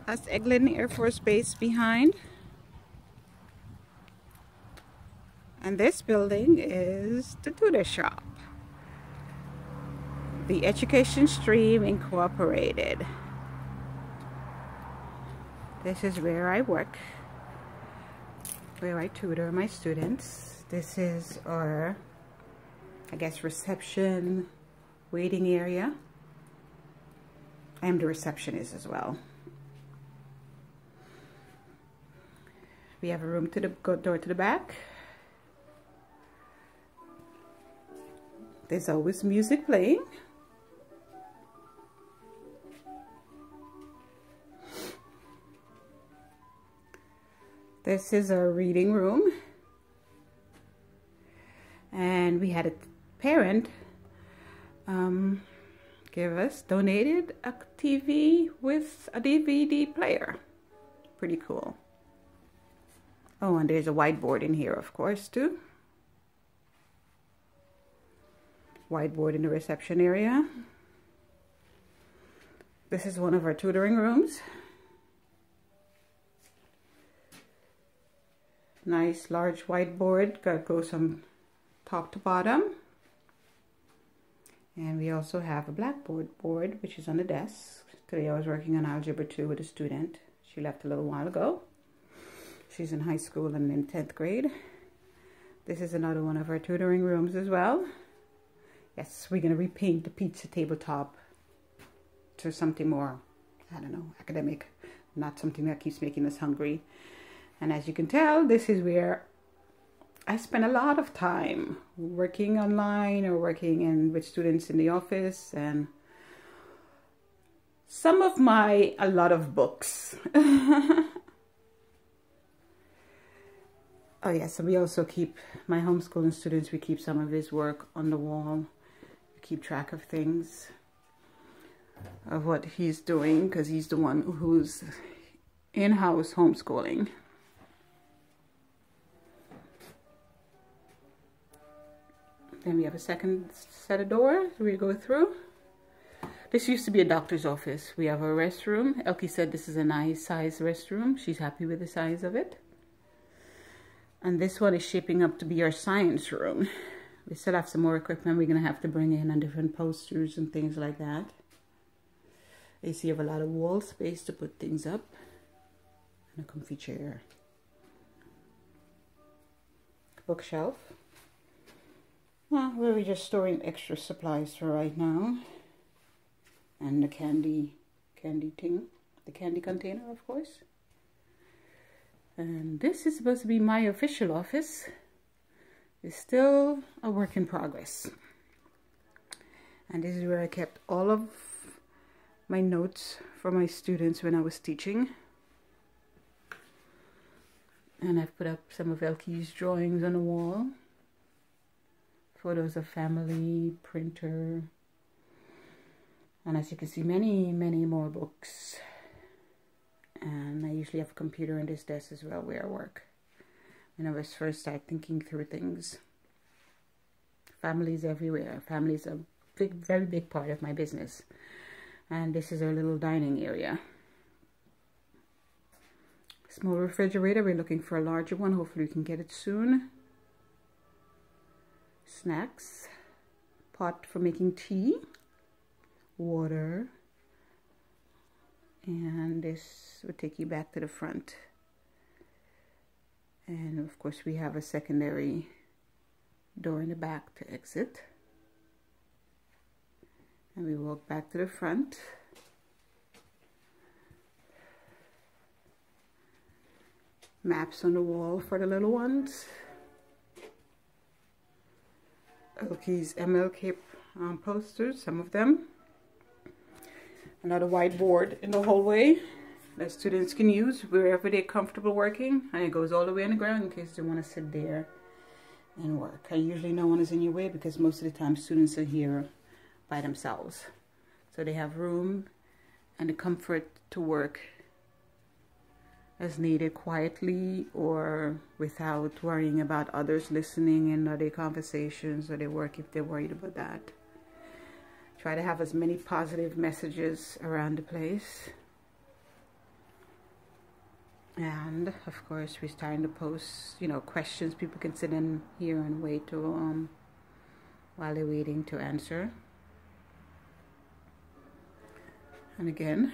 That's Eglin Air Force Base behind. And this building is the Tutor shop. The Education STREaM Incorporated. This is where I work, where I tutor my students. This is our, I guess, reception, waiting area. I am the receptionist as well. We have a room to the door to the back. There's always music playing. This is our reading room. And we had a parent donated a TV with a DVD player. Pretty cool. Oh, and there's a whiteboard in here, of course, too. Whiteboard in the reception area. This is one of our tutoring rooms. Nice large whiteboard that goes from top to bottom. And we also have a blackboard board, which is on the desk. Today I was working on Algebra 2 with a student. She left a little while ago. She's in high school and in 10th grade. This is another one of our tutoring rooms as well. Yes, we're going to repaint the pizza tabletop to something more, I don't know, academic. Not something that keeps making us hungry. And as you can tell, this is where I spend a lot of time working online or working with students in the office, and a lot of books. Oh yes, so we also keep, my homeschooling students, we keep some of his work on the wall. We keep track of things, of what he's doing, because he's the one who's in-house homeschooling. Then we have a second set of doors we go through. This used to be a doctor's office. We have a restroom. Elkie said this is a nice size restroom. She's happy with the size of it. And this one is shaping up to be our science room. We still have some more equipment we're going to have to bring in, and different posters and things like that. You see, you have a lot of wall space to put things up. And a comfy chair. Bookshelf. Well, we're just storing extra supplies for right now. And the candy thing. The candy container, of course. And this is supposed to be my official office. It's still a work in progress. And this is where I kept all of my notes for my students when I was teaching. And I've put up some of Elkie's drawings on the wall. Photos of family, printer. And as you can see, many, many more books. And I usually have a computer on this desk as well where I work. When I was first started thinking through things. Families everywhere. Family is a very big part of my business. And this is our little dining area. Small refrigerator. We're looking for a larger one. Hopefully we can get it soon. Snacks. Pot for making tea. Water. And this will take you back to the front. And of course we have a secondary door in the back to exit. And we walk back to the front. Maps on the wall for the little ones. Elkie's MLK posters, some of them. Another whiteboard in the hallway that students can use wherever they're comfortable working. And it goes all the way on the ground in case they want to sit there and work. And usually no one is in your way because most of the time students are here by themselves. So they have room and the comfort to work as needed, quietly or without worrying about others listening in or their conversations or their work if they're worried about that. Try to have as many positive messages around the place. And of course we're starting to post, you know, questions people can sit in here and wait to while they're waiting to answer. And again,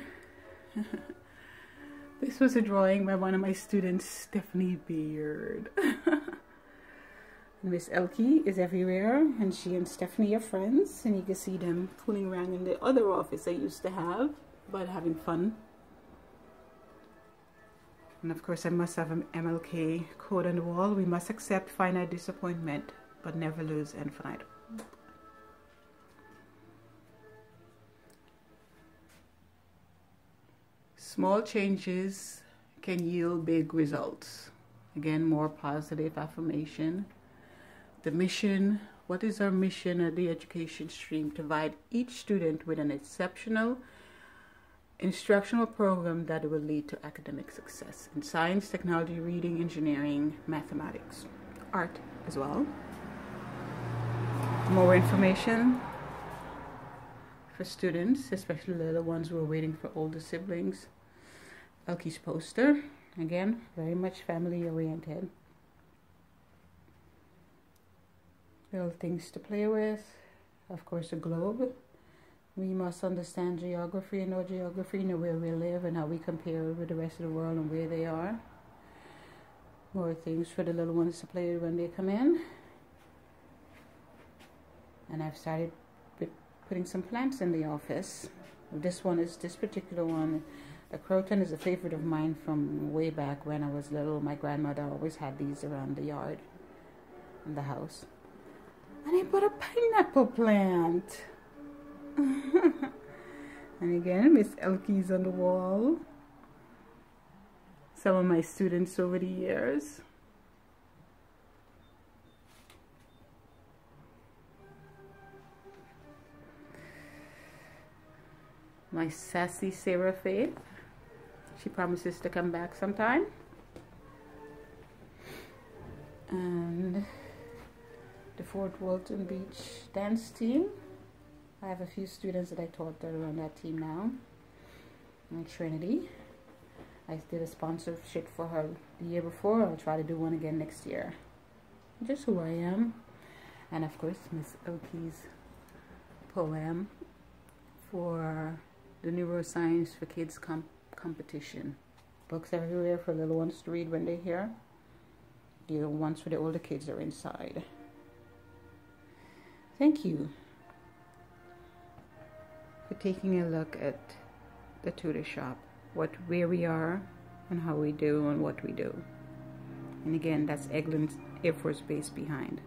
this was a drawing by one of my students, Stephanie Beard. Miss Elke is everywhere, and she and Stephanie are friends, and you can see them fooling around in the other office I used to have, but having fun. And of course I must have an MLK quote on the wall: we must accept finite disappointment, but never lose infinite. Small changes can yield big results. Again, more positive affirmation. The mission, what is our mission at the education stream? To provide each student with an exceptional instructional program that will lead to academic success in science, technology, reading, engineering, mathematics, art as well. More information for students, especially the little ones who are waiting for older siblings. Elke's poster, again, very much family oriented. Little things to play with. Of course, a globe. We must understand geography and know geography, know where we live and how we compare with the rest of the world and where they are. More things for the little ones to play with when they come in. And I've started putting some plants in the office. This particular one, the croton, is a favorite of mine from way back when I was little. My grandmother always had these around the yard in the house. And I put a pineapple plant. And again, Miss Elke's on the wall. Some of my students over the years. My sassy Sarah Faith. She promises to come back sometime. And the Fort Walton Beach dance team. I have a few students that I taught that are on that team now. And Trinity. I did a sponsorship for her the year before. I'll try to do one again next year. Just who I am. And of course, Miss Elke's poem for the Neuroscience for Kids competition. Books everywhere for little ones to read when they're here. The ones for the older kids are inside. Thank you for taking a look at the tutor shop, where we are and how we do and what we do. And again, that's Eglin Air Force Base behind.